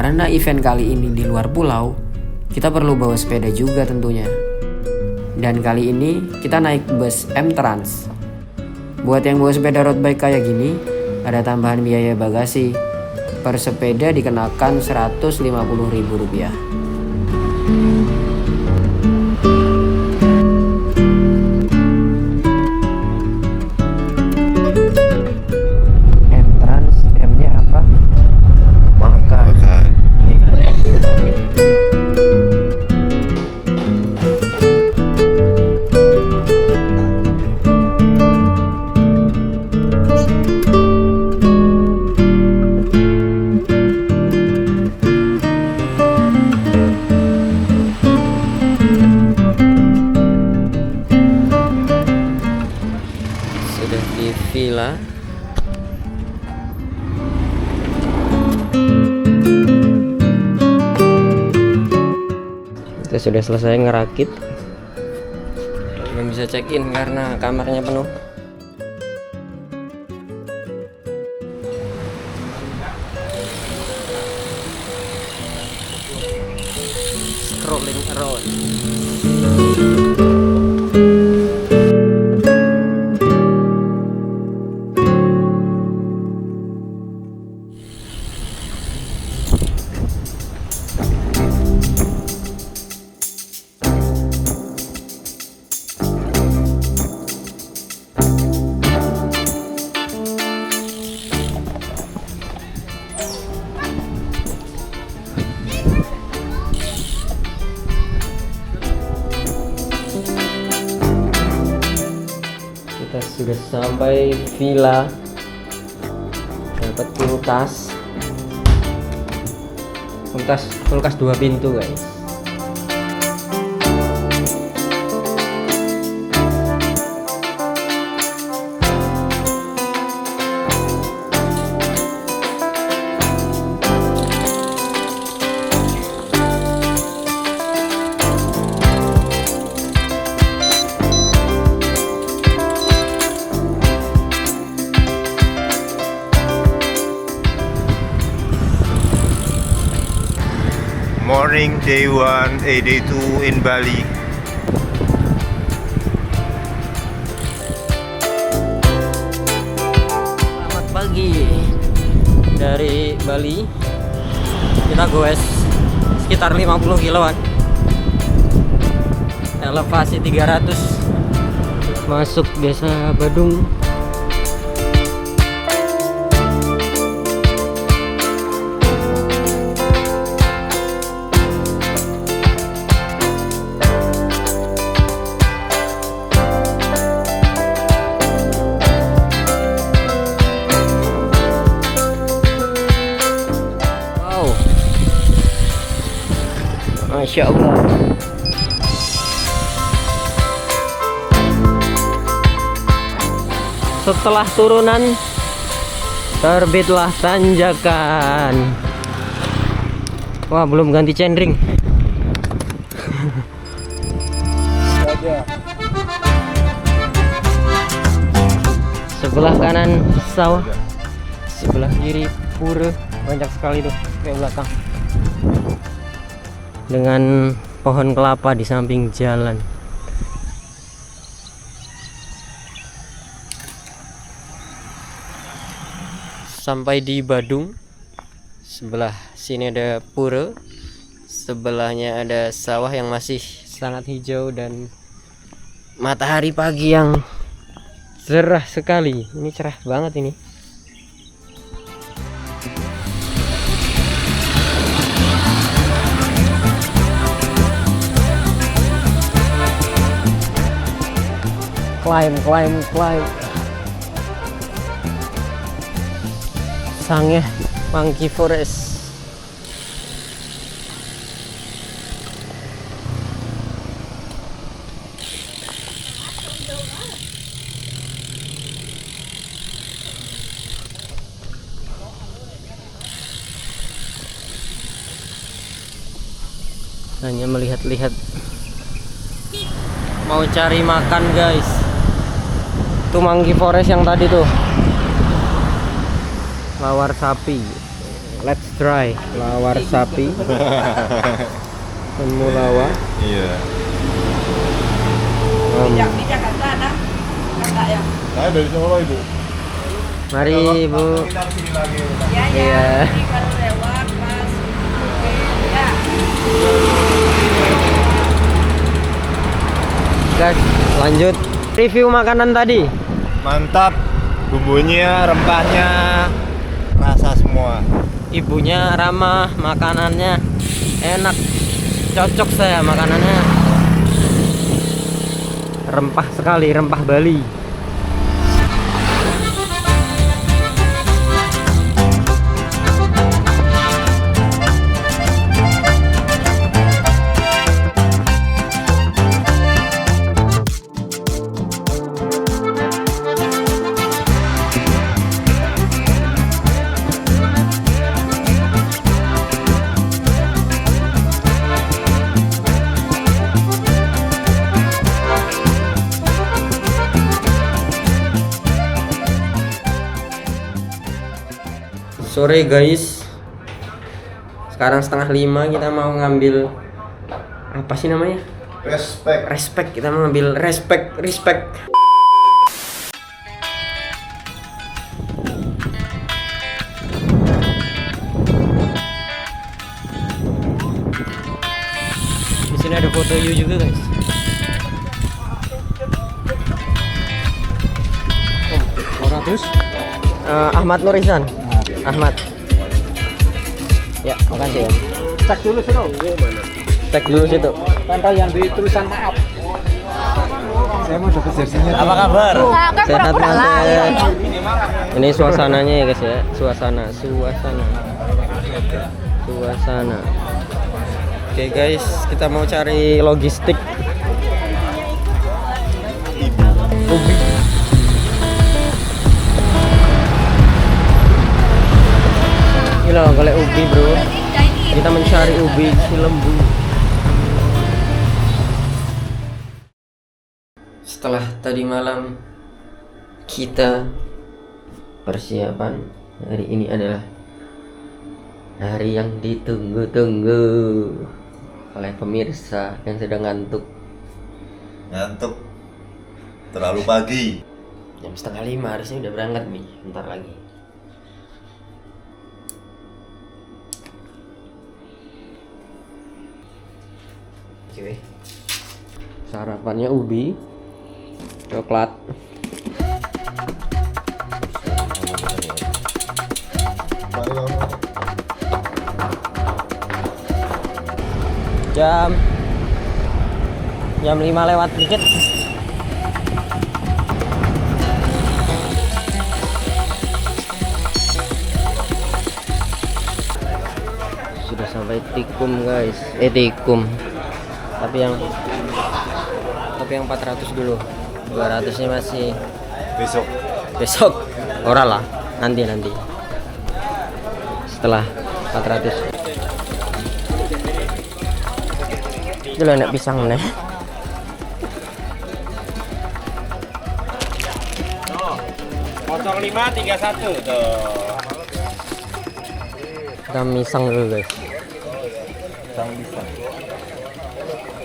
Karena event kali ini di luar pulau, kita perlu bawa sepeda juga tentunya. Dan kali ini kita naik bus M-Trans. Buat yang bawa sepeda road bike kayak gini, ada tambahan biaya bagasi. Per sepeda dikenakan Rp150.000. M-Trans, M-nya apa? Makan. Sudah di villa. Kita sudah selesai ngerakit. Belum bisa check in karena kamarnya penuh. Scrolling around. Kita sudah sampai villa. Dapat kulkas 2 pintu guys. Morning, day 1, day 2 in Bali. Selamat pagi dari Bali. Kita goes sekitar 50 kiloan. Elevasi 300 masuk desa Badung. Masya Allah. Setelah turunan terbitlah tanjakan. Wah, belum ganti centering. Sebelah kanan sawah, sebelah kiri pura. Banyak sekali tuh kayak belakang. Dengan pohon kelapa di samping jalan. Sampai di Badung. Sebelah sini ada pura, sebelahnya ada sawah yang masih sangat hijau dan matahari pagi yang cerah sekali. Ini cerah banget ini. Climb. Sangeh Monkey Forest. Hanya melihat-lihat. Mau cari makan guys. Itu Monkey Forest yang tadi tuh. Lawar sapi. Let's try lawar sapi. Temulawak. Iya. Di Jakarta ada? Ada ya? Saya dari Solo, Ibu. Mari Ibu. Ya, Iya. ya. Ini kalau lewat pas. Oke, ya. Guys, lanjut review makanan tadi. Mantap. Bumbunya, rempahnya, rasa semua. Ibunya ramah, makanannya enak. Cocok saya makanannya. Rempah sekali, rempah Bali. Sore guys, sekarang 4:30 kita mau ngambil apa sih namanya? Respect. Kita mau ngambil respect. Di sini ada foto you juga guys. Ahmad Nurisan. Ahmad. Ya, makasih ya. Cek dulu sih dong. Cek dulu situ. Tempel yang di tulisan maaf. Saya mau dapat jersinya. Apa kabar? Sehat Mas. Ini suasananya ya guys ya. Suasana. Oke guys, kita mau cari logistik. Ubi. Gila golek ubi bro. Kita mencari ubi Cilembu. Setelah tadi malam kita persiapan, hari ini adalah hari yang ditunggu-tunggu oleh pemirsa yang sedang ngantuk. Terlalu pagi. Jam 4:30 harusnya udah berangkat nih, bentar lagi. Oke. Sarapannya ubi, coklat. Jam 5 lewat dikit. Sudah sampai Tikum guys. Tikum. Tapi yang 400 dulu. 200-nya masih besok. Ora lah, nanti. Setelah 400. Itu loh enak pisang nih. Pocong 531 tuh. Kita misang dulu guys.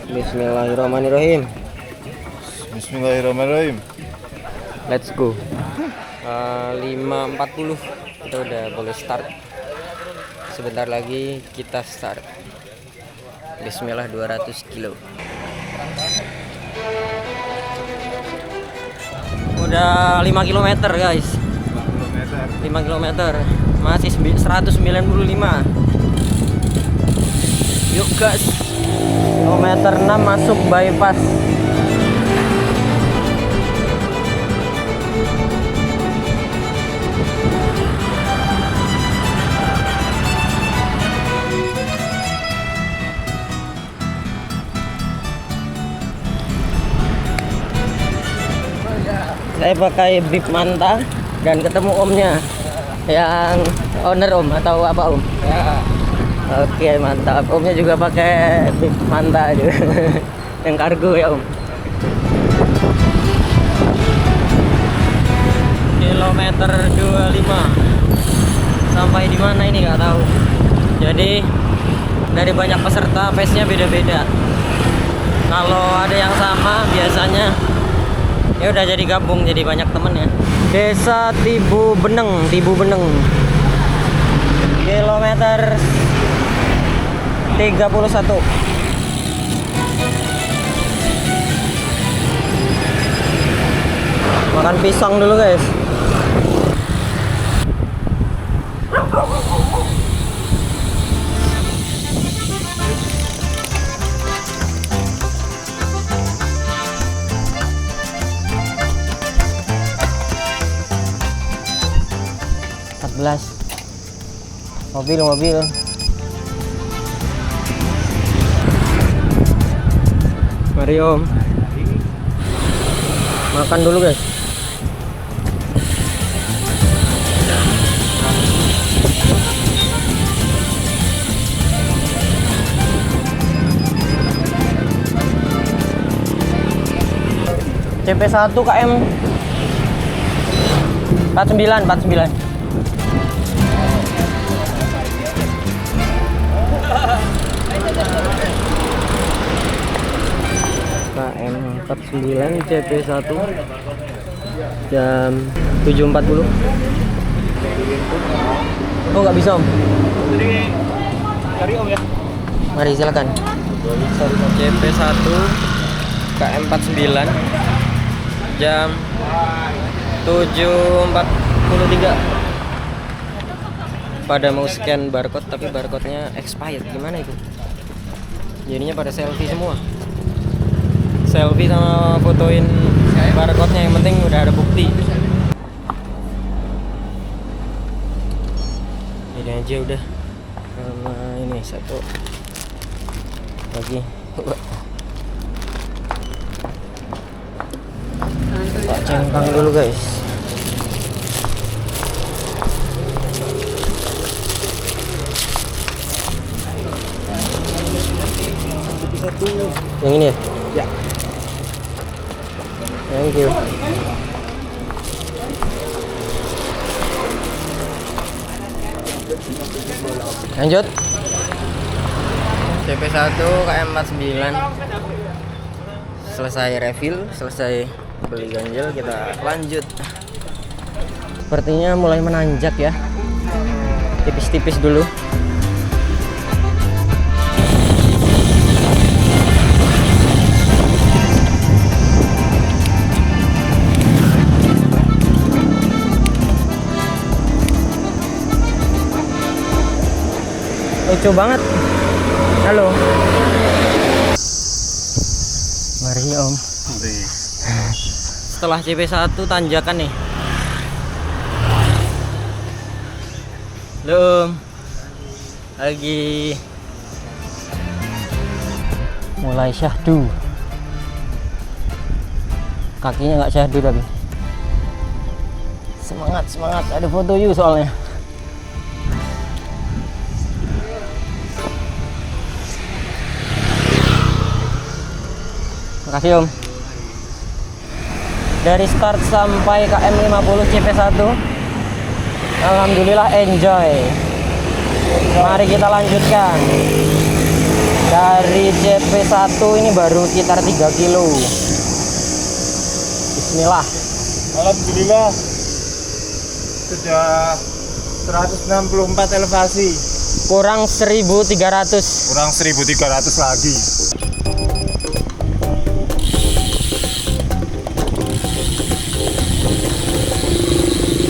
Bismillahirrahmanirrahim. Let's go. 5.40 kita udah boleh start. Sebentar lagi kita start. Bismillah 200 kilo. Udah 5 km guys. 5 km. Masih 195. Yuk guys. Kilometer 6 masuk bypass. Saya pakai bib manta dan ketemu omnya yang owner om atau apa om? Ya. Oke mantap, omnya juga pakai bib manta juga yang kargo ya om. Kilometer 25 sampai di mana ini nggak tahu. Jadi dari banyak peserta pace-nya beda-beda. Kalau ada yang sama biasanya ya udah jadi gabung, jadi banyak temen ya. Desa Tibu Beneng, kilometer 31. Makan pisang dulu guys. Mobil. Mari Om. Makan dulu guys. CP1 KM 49. KM 49 CP1 jam 7.40. Oh nggak bisa Om. Cari Om ya. Mari silakan. CP1 KM 49 jam 7.43. Pada mau scan barcode tapi barcode-nya expired. Gimana itu? Jadinya pada selfie semua. Selfie sama fotoin barcode-nya, yang penting udah ada bukti. Ini aja udah. Sama ini satu lagi. Tak centang dulu guys. Yang ini ya? Ya. Thank you. Lanjut. CP1 KM 49 selesai refill, selesai beli ganjil, kita lanjut. Sepertinya mulai menanjak ya. Tipis-tipis dulu. Lucu banget. Halo. Mari Om. Setelah CP1 tanjakan nih. Halo Om. Lagi mulai syahdu. Kakinya nggak syahdu tapi semangat. Ada foto you soalnya. Makasih Om. Dari start sampai KM 50 CP1 alhamdulillah enjoy. Mari kita lanjutkan. Dari CP1 ini baru sekitar 3 kilo. Bismillah. Alhamdulillah sudah 164 elevasi. Kurang 1.300. Kurang 1.300 lagi.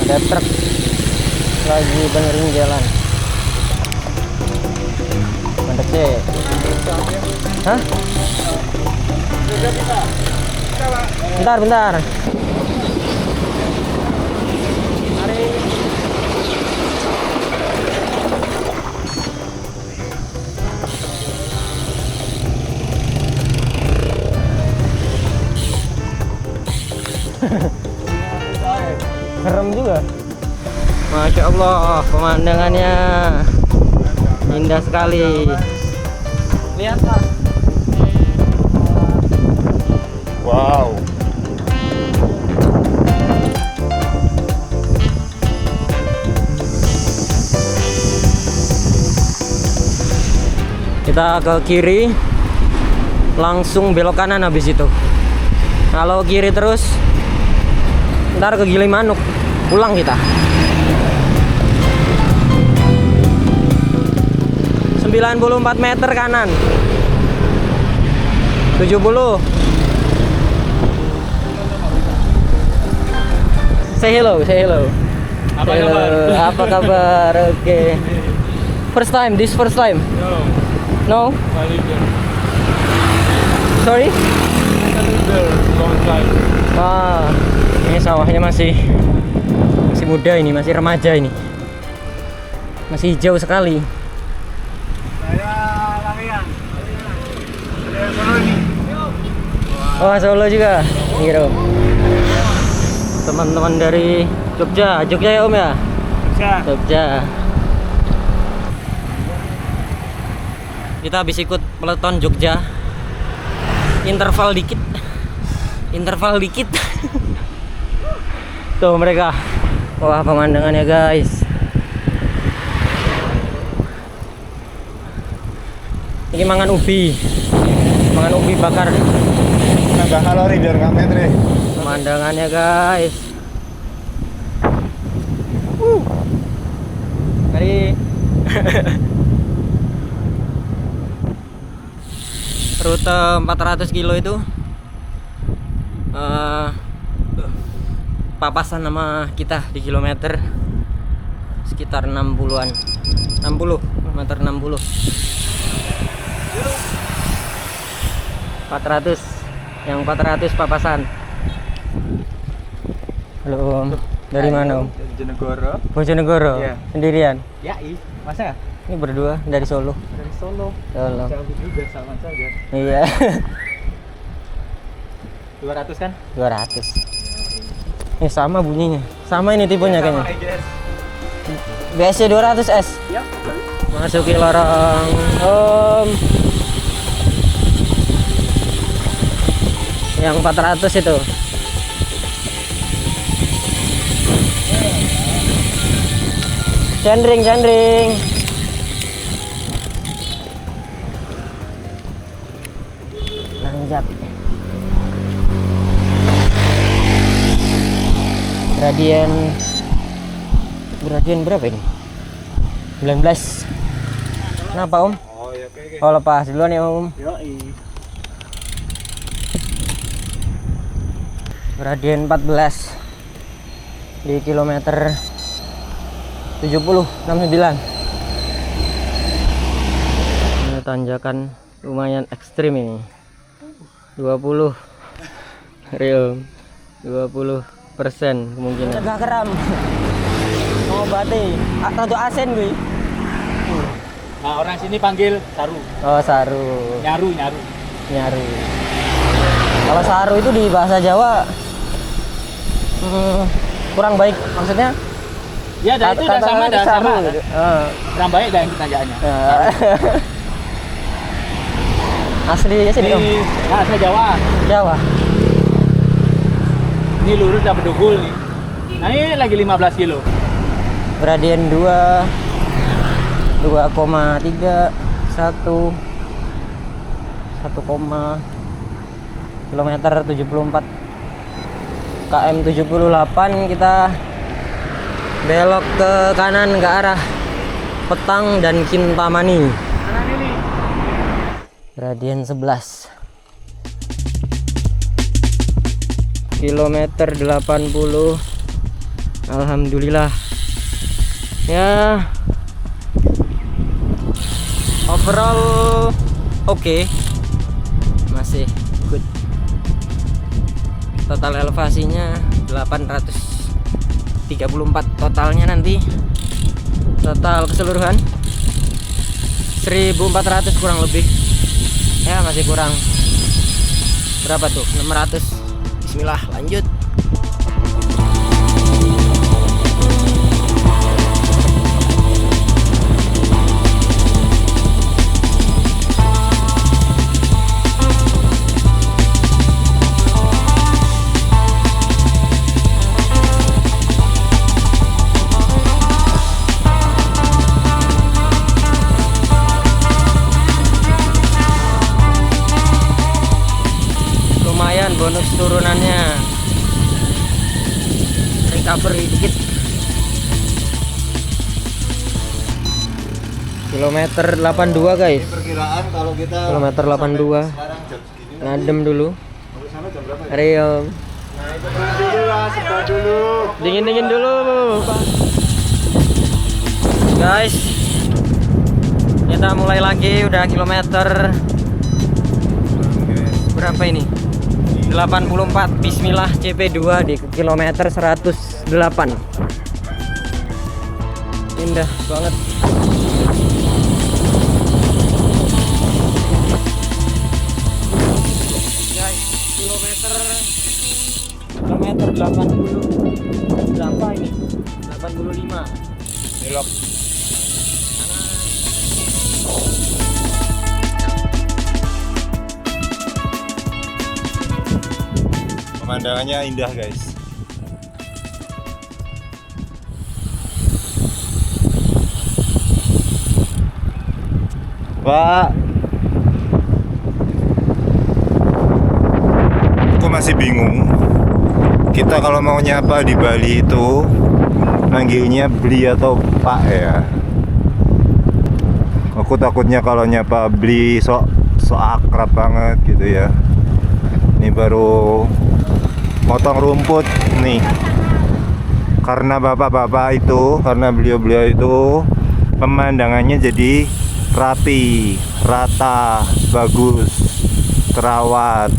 Ada truk lagi benerin jalan. Mantap sih. Hah? Bentar. Serem juga. Masya Allah, pemandangannya indah sekali. Lihat Pak. Wow. Kita ke kiri, langsung belok kanan habis itu. Kalau kiri terus, ntar ke Gilimanuk, pulang kita. 94 meter kanan. 70. Say hello, say hello. Apa Say hello. kabar? Apa kabar? Oke. First time, this first time. No? Sorry? Ah, ini sawahnya masih muda ini, masih remaja ini. Masih hijau sekali. Saya Lawian. Saya Solo ini. Oh, Solo juga. Gitu. Teman-teman dari Jogja ya Om ya? Jogja. Kita habis ikut peleton Jogja. Interval dikit. Tuh mereka. Wah, pemandangannya guys. Ini mangan ubi bakar. Nambah kalori biar nggak metre. Pemandangannya guys. Dari rute 400 kilo itu papasan sama kita di kilometer sekitar 60-an. 60 meter 60. 400, yang 400 papasan. Halo Om, dari mana Om? Bojonegoro. Bojonegoro. Iya. Sendirian? Ya, masa? Ini berdua dari Solo. Dari Solo. Solo. Jauh juga sama saja. Iya. 200 kan? 200. Sama bunyinya. Sama ini tipenya kayaknya. BSC 200S. Yap. Masuki lorong Om. Yang 400 itu. Cendring. Lanjut. Gradien berapa ini? 19. Kenapa Om? Oh ya, oke. Oh, lepas duluan ya Om. Yoi. Gradien 14 di kilometer 70-69. Ini tanjakan lumayan ekstrim ini. 20 real 20% kemungkinan. Cegah keram. Ngobati. Rada asen gue. Nah, orang sini panggil saru. Oh, saru. Nyaru. Kalau saru itu di bahasa Jawa kurang baik, maksudnya Ya, dah itu dah sama. gitu. Kurang baik dah yang tanjakannya. Asli ya sini Om. Nah, saya Jawa. Ini lurus dah Bedugul nih. Nah, ini lagi 15 kilo. Gradien 2,3 1 kilometer 74 km 78. Kita belok ke kanan ke arah Petang dan Kintamani. Gradien 11 kilometer 80. Alhamdulillah ya, overall oke. Masih good. Total elevasinya 834 totalnya nanti. Total keseluruhan 1400 kurang lebih. Ya, masih kurang berapa tuh? 600. Bismillah, lanjut. recovery dikit. Kilometer 82 guys. Perkiraan kalau kita Kilometer 82. sekarang jam segini Ngadem dulu. sampai sana jam berapa ya? Real. Nah, itu dulu lah, sebentar dulu. Dingin dulu, Pak. Guys, kita mulai lagi. Udah kilometer berapa ini? 84. Bismillah, CP2 di kilometer 108. Indah banget. Guys, kilometer 80 berapa ini? 85. Belok. Pemandangannya indah guys. Pak, aku masih bingung. Kita kalau mau nyapa di Bali itu manggilnya beli atau Pak ya. Aku takutnya kalau nyapa beli sok akrab banget gitu ya. Ini baru potong rumput nih. Karena bapak-bapak itu, karena beliau-beliau itu pemandangannya jadi rapi, rata, bagus, terawat.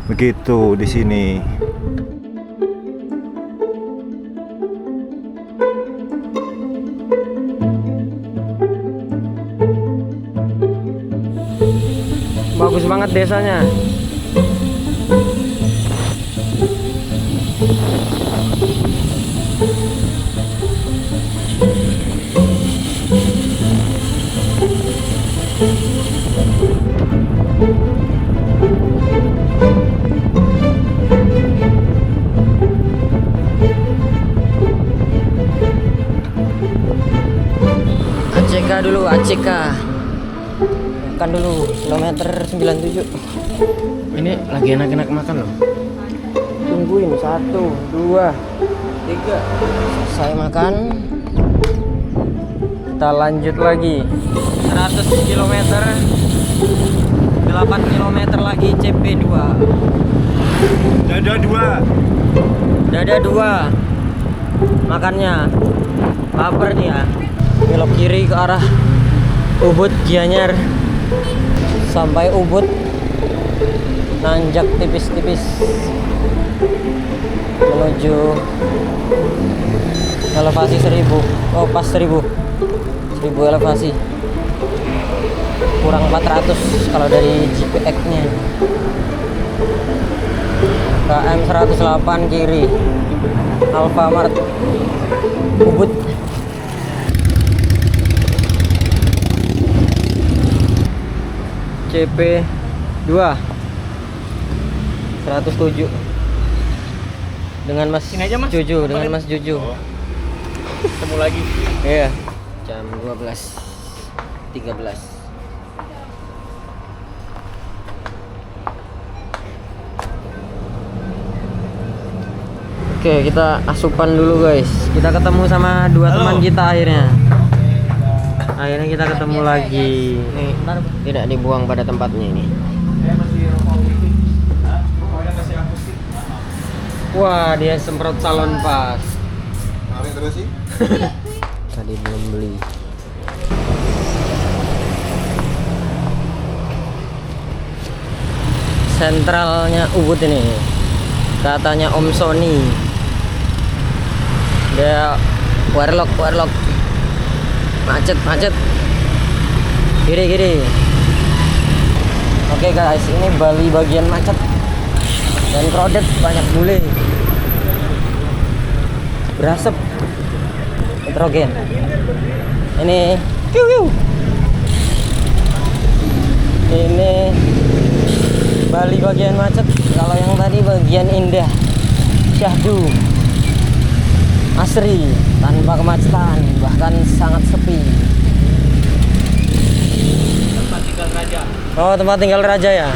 Begitu di sini. Bagus banget desanya. ACK dulu, ACK. Makan dulu, kilometer 97. Ini lagi enak-enak makan loh. Tungguin 1, 2, 3. Selesai makan. Kita lanjut lagi. 100 km. 8 km lagi CP2. Dada 2. Dada 2. Makannya lapar dia. Belok kiri ke arah Ubud Gianyar. Sampai Ubud nanjak tipis-tipis menuju elevasi 1000. Oh, pas 1000 elevasi, kurang 400 kalau dari GPX nya. KM 108 kiri, Alfamart Ubud. CP 2 107 dengan Mas Juju, dengan Mas Juju. Ketemu lagi. Iya. Jam 12.13. Oke, kita asupan dulu guys. Kita ketemu sama dua teman kita akhirnya. Akhirnya kita ketemu lagi. Nih, tidak dibuang pada tempatnya ini. Wah, dia semprot salon pas. Mari terus sih. Tadi belum beli. Sentralnya Ubud ini. Katanya Om Sony. Dia warlock. Macet. Kiri. Oke guys, ini Bali bagian macet dan crowded, banyak bule. Berasap nitrogen. Ini ini Bali bagian macet. Kalau yang tadi bagian indah, syahdu, asri, tanpa kemacetan, bahkan sangat sepi. Tempat tinggal raja. Oh, tempat tinggal raja ya?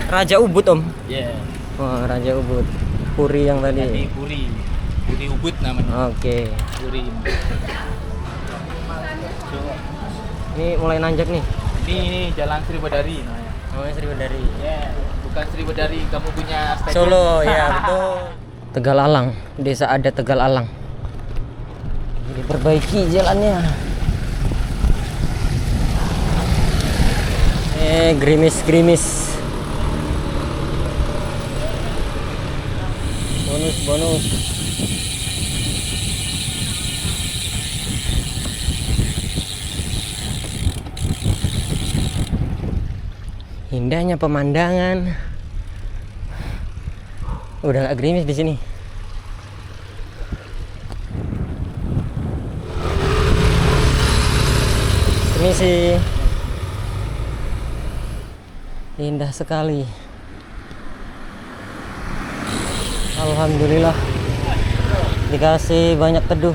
Raja Ubud, Om. Yeah. Oh, Raja Ubud. Puri yang tadi. Di Puri Ubud namanya. Oke. Puri. Ini mulai nanjak nih. Ini Jalan Sri Badari namanya. Oh, Sri Badari. Ya, bukan Sri Badari kamu punya stadion. Solo, ya betul. Tegal Alang, desa adat Tegal Alang. Diperbaiki jalannya. Gerimis. Bonus. Indahnya pemandangan. Udah gak gerimis di sini. Ini sih indah sekali. Alhamdulillah dikasih banyak teduh.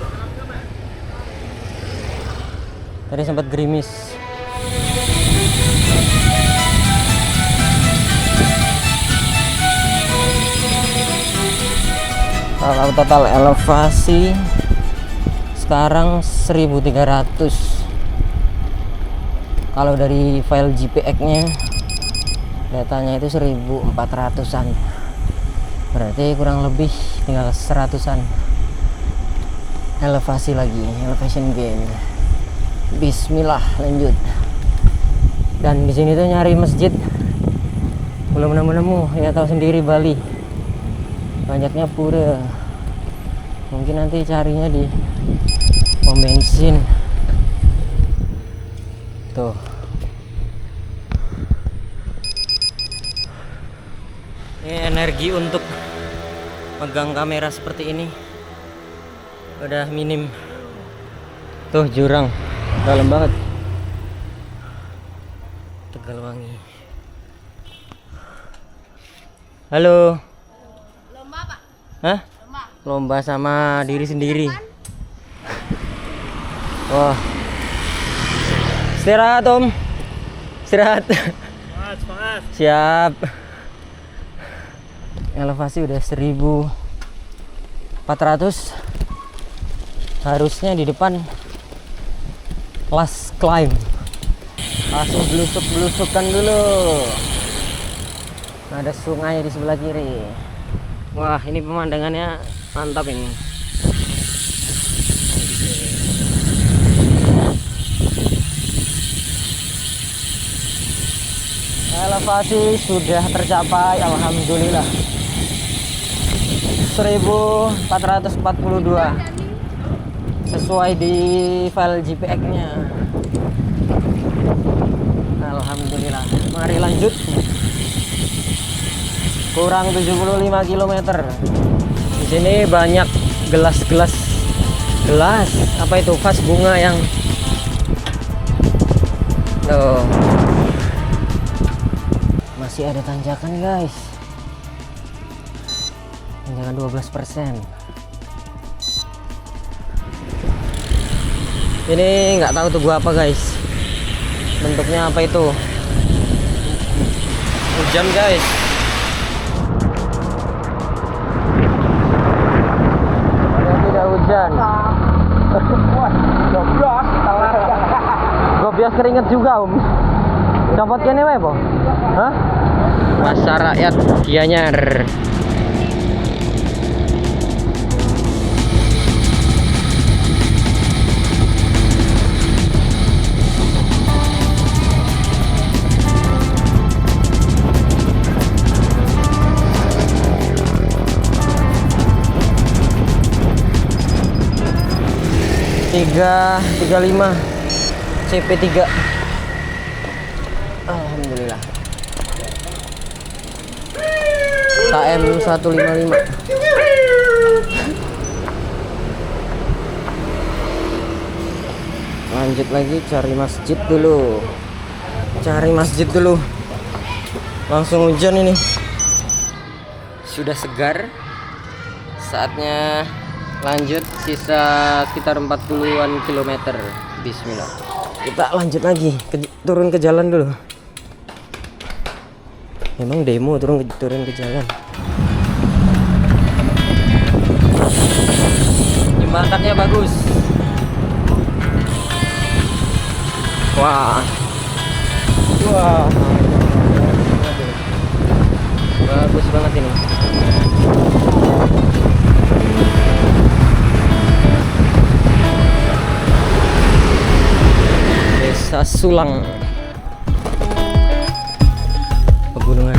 Tadi sempat gerimis. Kalau total elevasi sekarang 1300. Kalau dari file GPX-nya datanya itu 1400-an. Berarti kurang lebih tinggal 100-an elevasi lagi, elevation gain. Bismillah, lanjut. Dan di sini tuh nyari masjid belum nemu-nemu, ya tahu sendiri Bali. Banyaknya pura. Mungkin nanti carinya di pom bensin. Tuh. Ini energi untuk megang kamera seperti ini udah minim. Tuh jurang dalam banget. Tegalwangi. Halo. Lomba Pak. Hah? Lomba sama diri sendiri. Wah. Istirahat Om. Istirahat. Semangat. Siap. Elevasi udah 1400. Harusnya di depan last climb. Langsung belusuk-belusukan dulu. Ada sungai di sebelah kiri. Wah, ini pemandangannya mantap ini. Elevasi sudah tercapai, alhamdulillah. 1442 sesuai di file GPX-nya. Alhamdulillah. Mari lanjut. Kurang 75 km. Di sini banyak gelas apa itu, vas bunga yang tuh. Masih ada tanjakan guys, tanjakan 12%. Ini nggak tahu tuh gua apa guys, bentuknya apa itu. Hujan guys. Ada tidak hujan. Gobias keringet juga Om. Copot kene wae po? Hah? Pasar rakyat Gianyar. Tiga 35 CP3. Alhamdulillah. KM 155. Lanjut lagi, cari masjid dulu. Langsung hujan ini. Sudah segar. Saatnya lanjut, sisa sekitar 40-an kilometer. Bismillah. Kita lanjut lagi, turun ke jalan dulu. Emang demo turun ke jalan. Berangkatnya bagus. Wah. Wah. Bagus banget ini. Desa Sulang. Pegunungan.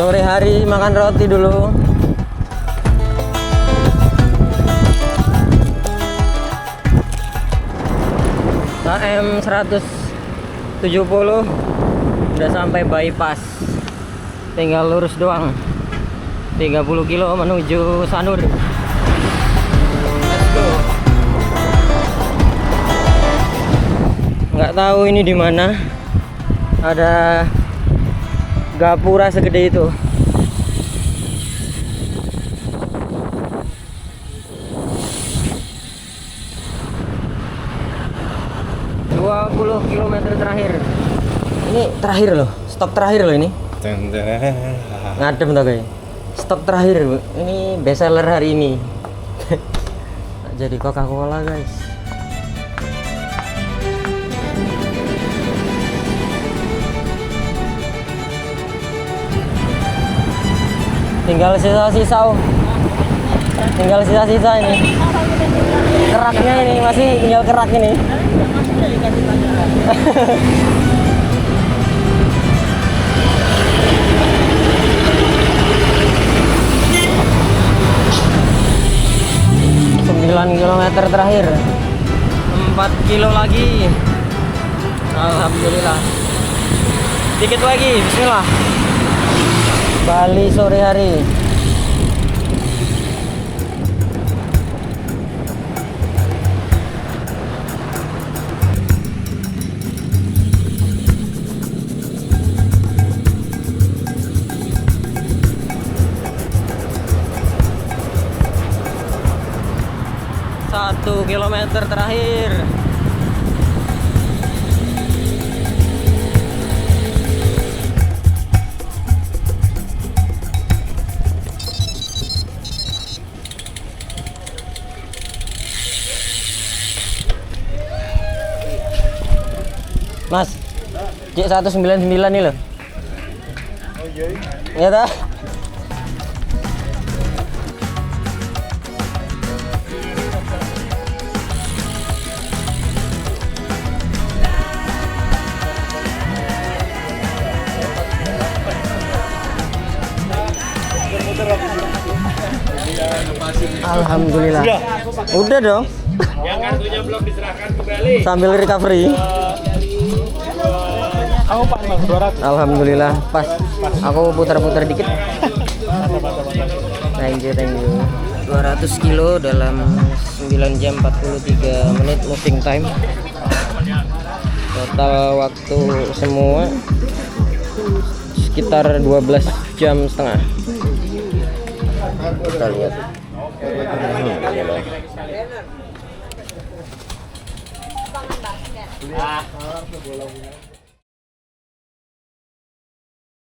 Sore hari makan roti dulu. KM 170 udah sampai bypass. Tinggal lurus doang. 30 kilo menuju Sanur. Let's go. Nggak tahu ini di mana. Ada gapura segede itu. Kilometer terakhir. Ini terakhir loh, stok terakhir loh ini. Ngadem tuh guys. Stok terakhir, Bu. Ini best seller hari ini. Jadi Coca-Cola, guys. Tinggal sisa-sisa, Om. Tinggal sisa-sisa ini. Keraknya ini masih tinggal kerak ini. Kilometer terakhir, 4 kilo lagi. Alhamdulillah. Dikit lagi, bismillah. Bali sore hari. Satu kilometer terakhir. Mas, C199 nih loh. Oh iya. Iya dah. Alhamdulillah. Udah dong. Yang kartunya belum diserahkan kembali. Sambil recovery. Aku Pak 200. Alhamdulillah pas. Aku putar-putar dikit. Thank you. 200 kilo dalam 9 jam 43 menit moving time. Total waktu semua sekitar 12 jam setengah. Kita lihat.